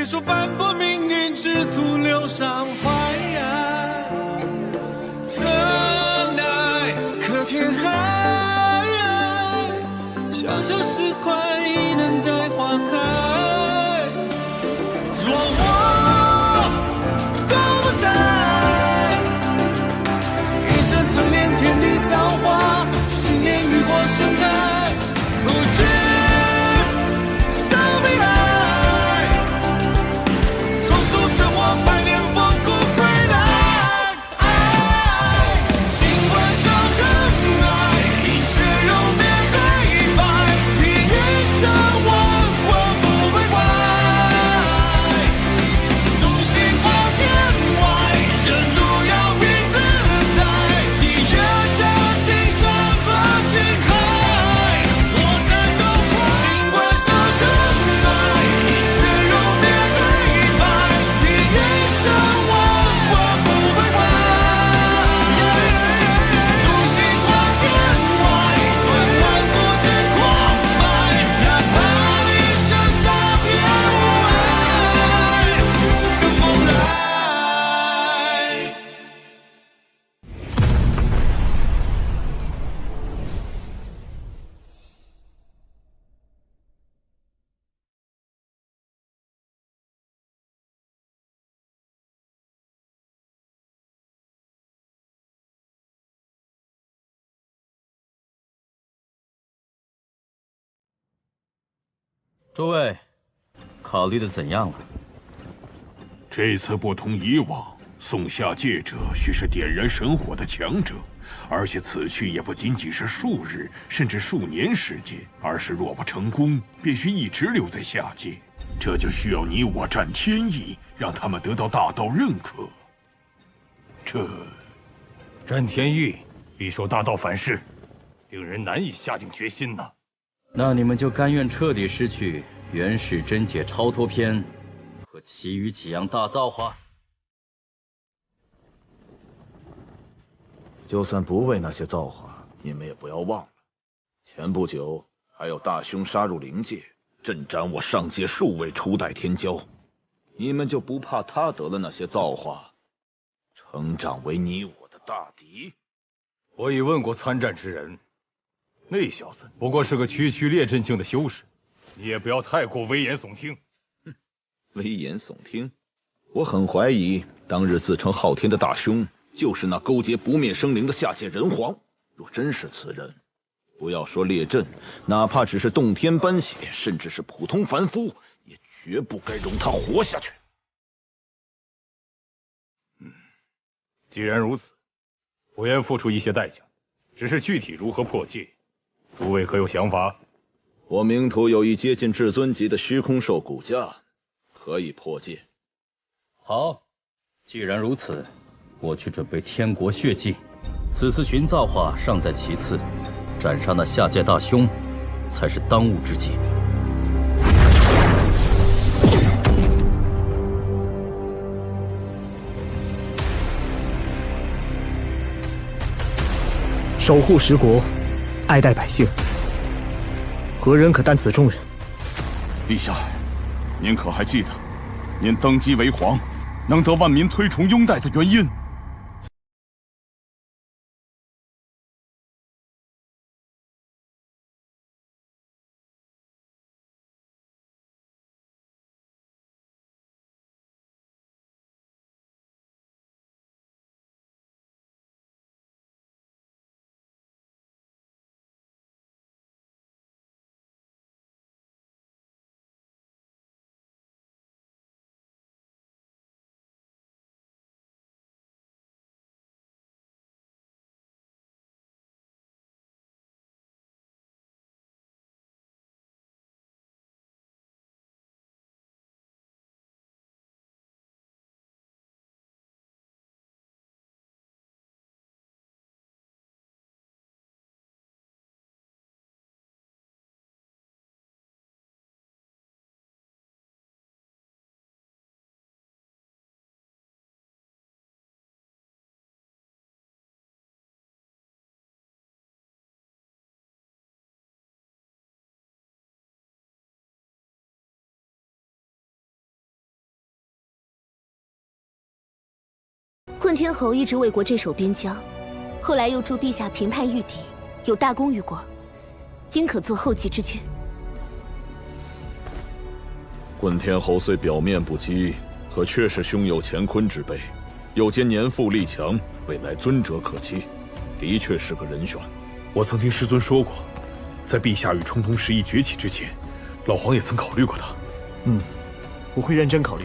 说斑驳命运，只徒留伤怀。真爱可天海，小小石块亦能带花开。若我都不在，一生淬炼天地造化，信念浴火盛开。不惧伤悲哀，重塑成我百年风骨归来。尽管伤痕爱，以血肉面黑白，听一声万我不会怪。独行花天外，人路遥远自在，几月这金山和心海。我在东海，尽管伤痕爱，以血肉面黑白，听一声万我不会怪。独行花天外，万万不知狂迈，哪怕一生沙片无爱，等风来。诸位，考虑的怎样了？这次不同以往，送下界者须是点燃神火的强者，而且此去也不仅仅是数日，甚至数年时间，而是若不成功，必须一直留在下界。这就需要你我战天意，让他们得到大道认可。战天意必受大道反噬，令人难以下定决心呐。那你们就甘愿彻底失去元始真解超脱篇和其余几样大造化？就算不为那些造化，你们也不要忘了，前不久还有大凶杀入灵界，震斩我上界数位初代天骄。你们就不怕他得了那些造化，成长为你我的大敌？我已问过参战之人，那小子不过是个区区列阵境的修士，你也不要太过危言耸听。危言耸听？我很怀疑，当日自称昊天的大凶，就是那勾结不灭生灵的下界人皇。若真是此人，不要说列阵，哪怕只是洞天斑血，甚至是普通凡夫，也绝不该容他活下去。既然如此，我愿付出一些代价，只是具体如何破戒，诸位可有想法？我冥土有一接近至尊级的虚空兽骨架，可以破戒。好，既然如此，我去准备天国血祭。此次寻造化尚在其次，斩杀那下界大凶才是当务之急。守护十国，爱戴百姓，何人可担此重任？陛下，您可还记得，您登基为皇，能得万民推崇拥戴的原因？混天侯一直为国镇守边疆，后来又助陛下平叛御敌，有大功于国，应可做后继之君。混天侯虽表面不羁，可却是胸有乾坤之辈，又兼年富力强，未来尊者可期，的确是个人选。我曾听师尊说过，在陛下与冲通11崛起之前，老皇也曾考虑过他。我会认真考虑。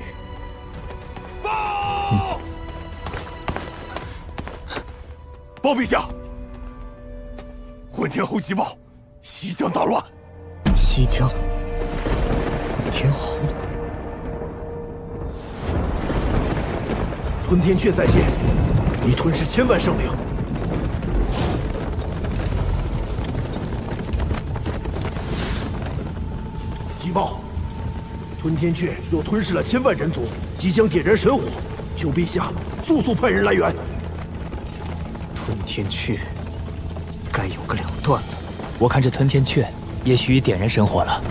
报陛下，混天侯急报，西疆大乱。西疆，混天侯，吞天阙在线，已吞噬1000万生灵。急报，吞天阙又吞噬了1000万人族，即将点燃神火，求陛下速速派人来援。吞天阙，该有个了断了。我看这吞天阙，也许已点燃神火了。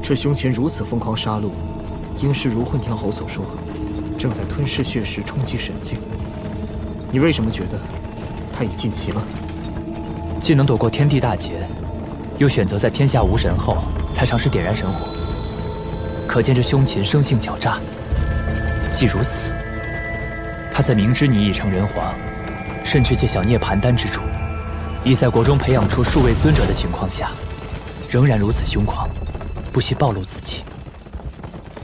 这胸前如此疯狂杀戮，应是如混天侯所说，正在吞噬血石，冲击神境。你为什么觉得他已晋级了？既能躲过天地大劫，又选择在天下无神后才尝试点燃神火，可见这凶禽生性狡诈。既如此，他在明知你已成人皇，甚至借小涅槃丹之主，已在国中培养出数位尊者的情况下，仍然如此凶狂，不惜暴露自己，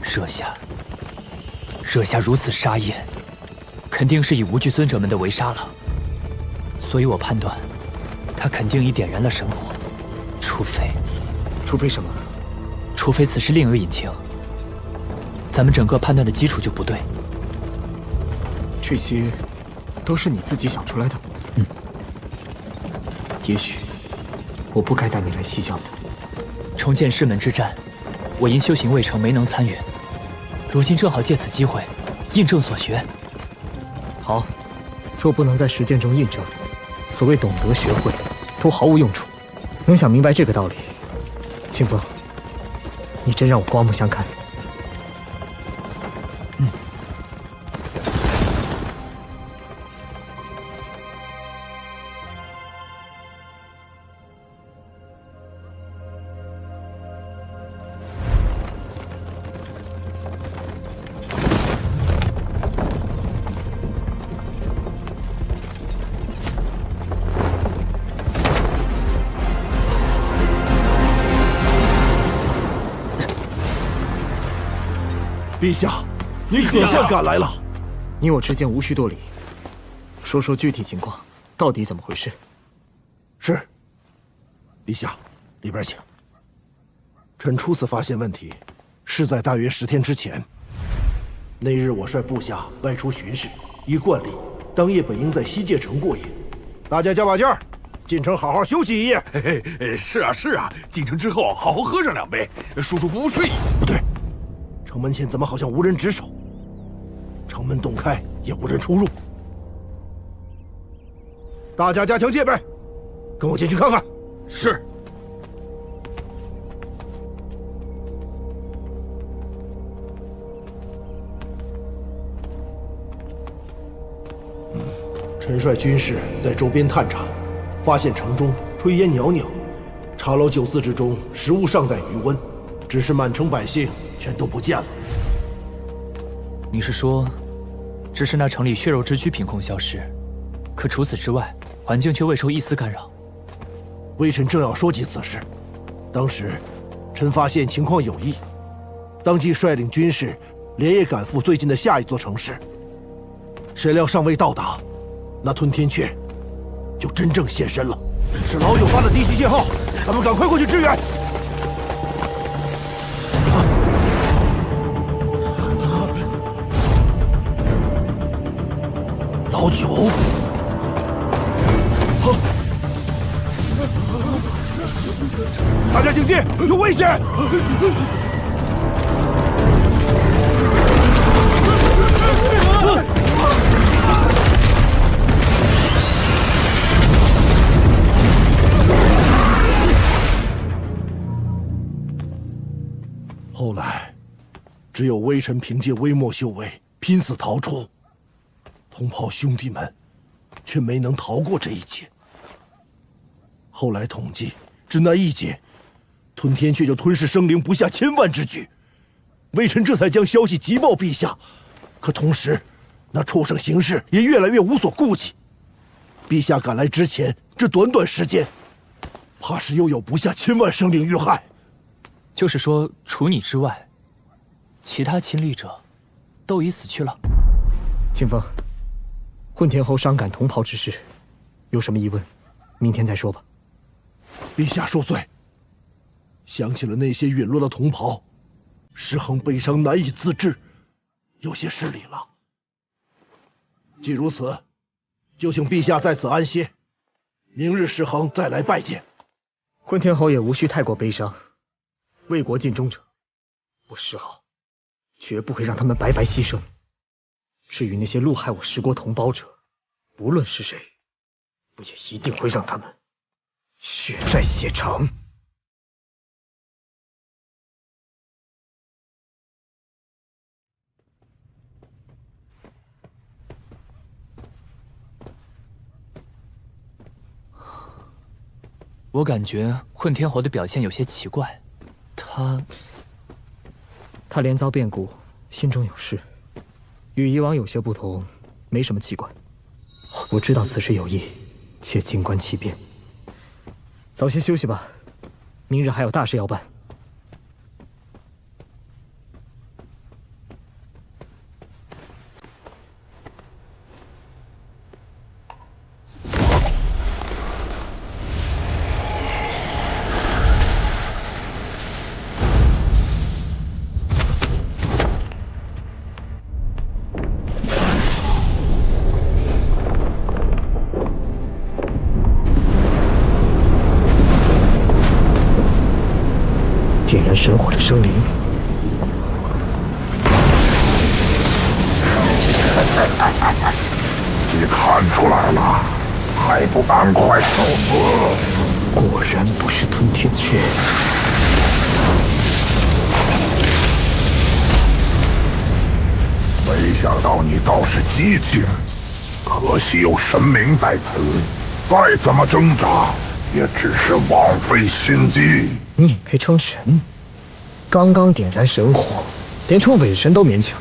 惹下如此杀业，肯定是以无惧尊者们的围杀了。所以我判断，他肯定已点燃了神火，除非什么？除非此事另有隐情，咱们整个判断的基础就不对。这些都是你自己想出来的。也许我不该带你来西疆的。重建师门之战，我因修行未成没能参与，如今正好借此机会印证所学。好，若不能在实践中印证，所谓懂得学会都毫无用处。能想明白这个道理，清风，你真让我刮目相看。陛下，你可算赶来了。你我之间无需多礼，说说具体情况，到底怎么回事？是。陛下，里边请。臣初次发现问题，是在大约10天之前。那日我率部下外出巡视，依惯例，当夜本应在西界城过夜。大家加把劲儿，进城好好休息一夜。嘿嘿，是啊，进城之后好好喝上2杯，舒舒服服睡。不对。城门前怎么好像无人值守？城门洞开，也无人出入。大家加强戒备，跟我进去看看。是。臣率军士在周边探查，发现城中炊烟袅袅，茶楼酒肆之中食物尚带余温，只是满城百姓全都不见了。你是说，只是那城里血肉之躯凭空消失，可除此之外，环境却未受一丝干扰？微臣正要说起此事，当时，臣发现情况有异，当即率领军士连夜赶赴最近的下一座城市。谁料尚未到达，那吞天阙就真正现身了。是老友发的低息信号，咱们赶快过去支援。老九，大家警戒，有危险！后来，只有微臣凭借微末修为，拼死逃出，同袍兄弟们却没能逃过这一劫。后来统计，只那一劫，吞天雀就吞噬生灵不下1000万之巨。微臣这才将消息急报陛下，可同时，那畜生行事也越来越无所顾忌。陛下赶来之前，这短短时间，怕是又有不下1000万生灵遇害。就是说，除你之外，其他亲历者都已死去了。清风，混天侯伤感同袍之事，有什么疑问，明天再说吧。陛下恕罪。想起了那些陨落的同袍，石恒悲伤难以自制，有些失礼了。既如此，就请陛下在此安歇，明日石恒再来拜见。混天侯也无需太过悲伤，为国尽忠者，我石豪绝不会让他们白白牺牲。至于那些戮害我石国同胞者，不论是谁，我也一定会让他们血债血偿。我感觉混天侯的表现有些奇怪，他连遭变故，心中有事，与以往有些不同，没什么奇怪。我知道此事有意，且静观其变。早些休息吧，明日还有大事要办。点燃神火的生灵，你看出来了，还不赶快受死！果然不是吞天雀。没想到你倒是机警，可惜有神明在此，再怎么挣扎，也只是枉费心机。你也配称神？刚刚点燃神火，连称伪神都勉强。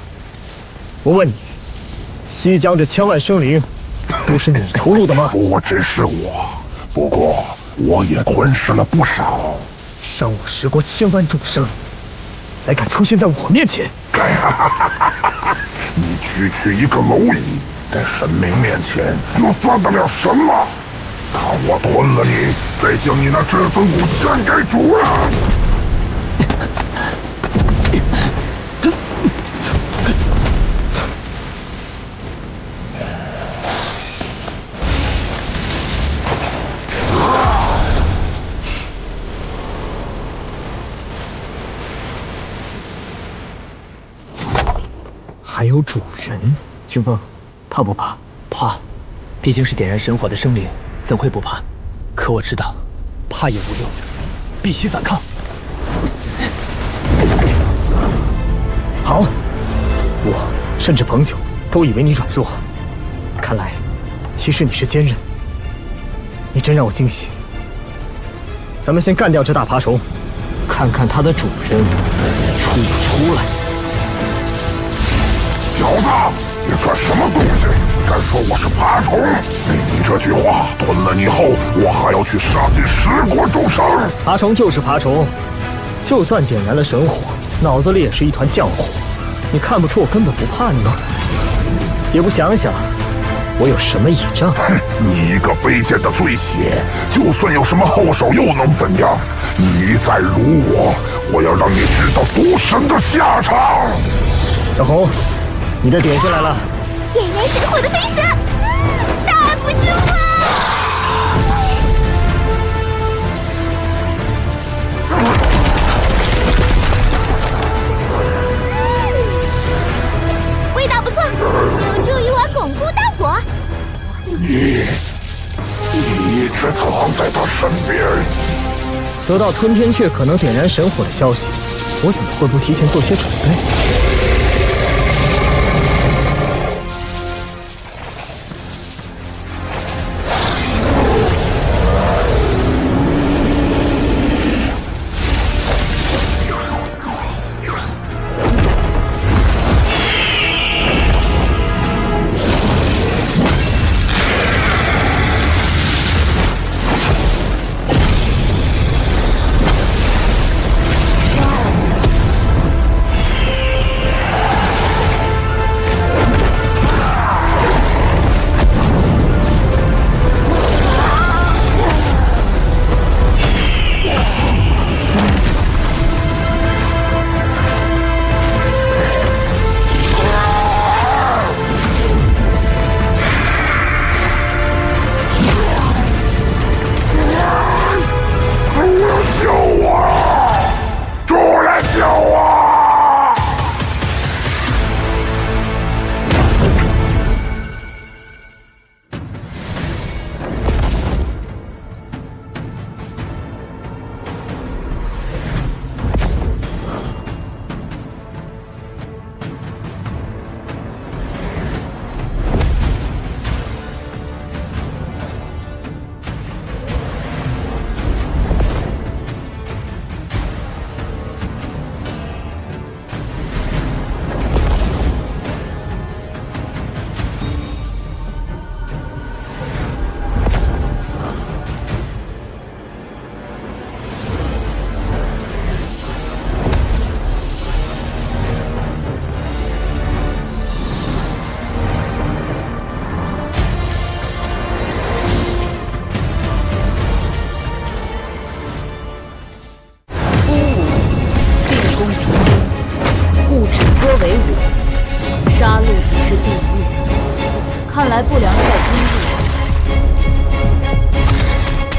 我问你，西疆这1000万生灵，不是你屠戮的吗？不只是我，不过我也吞噬了不少。伤我石国1000万众生，还敢出现在我面前？你区一个蝼蚁，在神明面前又算得了什么？看我吞了你，再将你那至尊骨献给主人！还有主人，清风，怕不怕？怕，毕竟是点燃神火的生灵，怎会不怕？可我知道，怕也无用，必须反抗。好，我甚至彭九都以为你软弱，看来其实你是坚韧。你真让我惊喜。咱们先干掉这大爬虫，看看它的主人出不出来。小子，你算什么东西？敢说我是爬虫？你这句话吞了你后，我还要去杀尽10国众生。爬虫就是爬虫，就算点燃了神火，脑子里也是一团浆糊。你看不出我根本不怕你吗？也不想想，我有什么倚仗？你一个卑贱的罪血，就算有什么后手又能怎样？你再辱我，我要让你知道毒神的下场。小红，你的点心来了。点燃神火的飞神，打不住啊！味道不错，有助于我巩固大火。你一直藏在他身边。得到吞天雀可能点燃神火的消息，我怎么会不提前做些准备？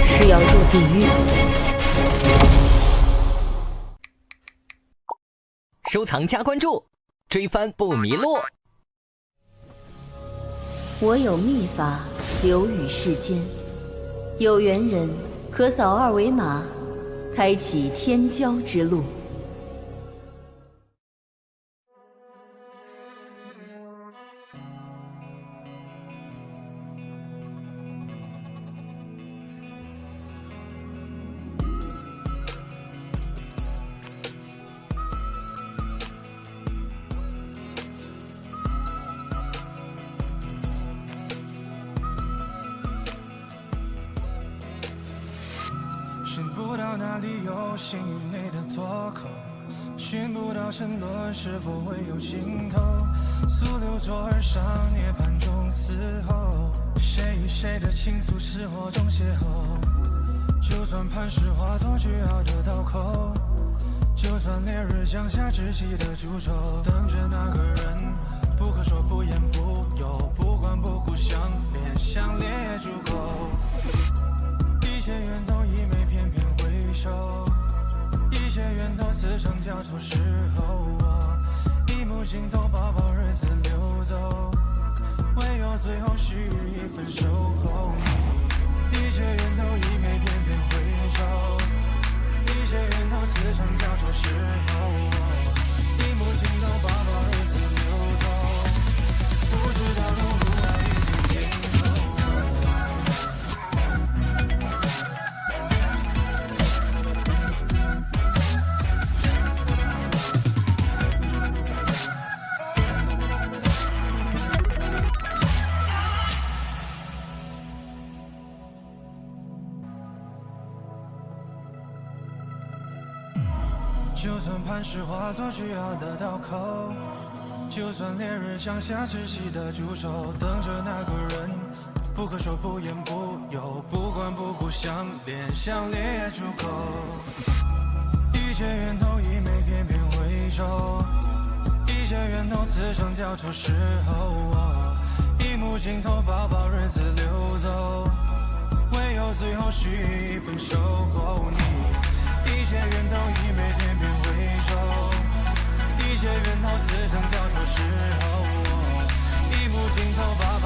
是要入地狱。收藏加关注，追番不迷路。我有秘法流于世间，有缘人可扫二维码，开启天骄之路。寻不到哪里有心与你的脱口，寻不到沉沦是否会有尽头，溯流左而上，涅槃中嘶吼，谁与谁的倾诉是火中邂逅，就算磐石化作巨鳌的刀口，就算烈日降下窒息的诅咒，等着那个人，不可说不言不由，不管不顾相恋，相恋也足够，一切源头已没偏偏回首，一切源头此生交错时候，一幕镜头薄薄日子流走，唯有最后须臾一分守候你，一切源头已没偏偏回首，一切源头此生交错时候，一幕镜头薄薄日子流走，不知道路如何已经尽头。就算磐石化作巨鳌的刀口，就算烈日降下窒息的诅咒，等着那个人，不可说不言不由，不管不顾相恋，相恋也足够，一切源头已没偏偏回首，一切源头此生交错时候，一幕镜头薄薄日子流走，唯有最后须臾一分守候你，一切源头已没偏偏回首，一切源头此生交错时候，一幕镜头薄薄